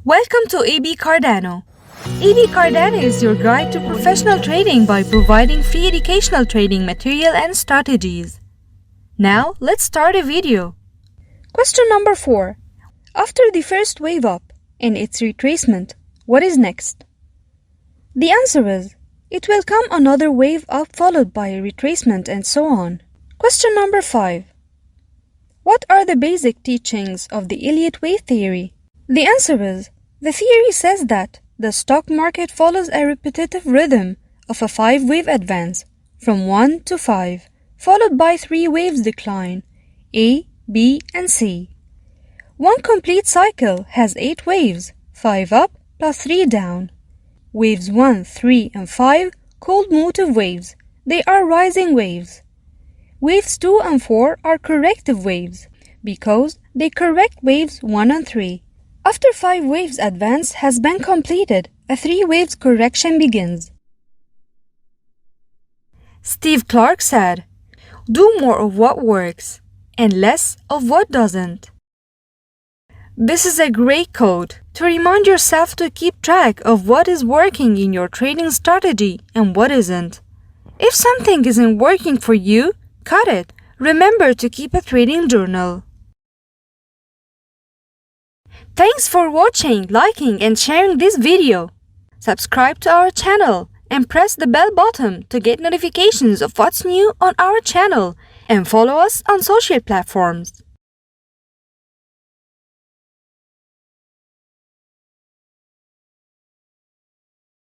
Welcome to AB Cardano. AB Cardano is your guide to professional trading by providing free educational trading material and strategies. Now, let's start a video. Question number 4. After the first wave up and its retracement, what is next? The answer is, it will come another wave up followed by a retracement and so on. Question number 5. What are the basic teachings of the Elliott Wave theory? The answer is, the theory says that the stock market follows a repetitive rhythm of a 5-wave advance from 1 to 5, followed by 3 waves decline, A, B, and C. One complete cycle has 8 waves, 5 up plus 3 down. Waves 1, 3, and 5 called motive waves. They are rising waves. Waves 2 and 4 are corrective waves because they correct waves 1 and 3. After 5 waves advance has been completed, a 3 waves correction begins. Steve Clark said, "Do more of what works and less of what doesn't." This is a great quote to remind yourself to keep track of what is working in your trading strategy and what isn't. If something isn't working for you, cut it. Remember to keep a trading journal. Thanks for watching, liking, and sharing this video. Subscribe to our channel and press the bell button to get notifications of what's new on our channel, and follow us on social platforms.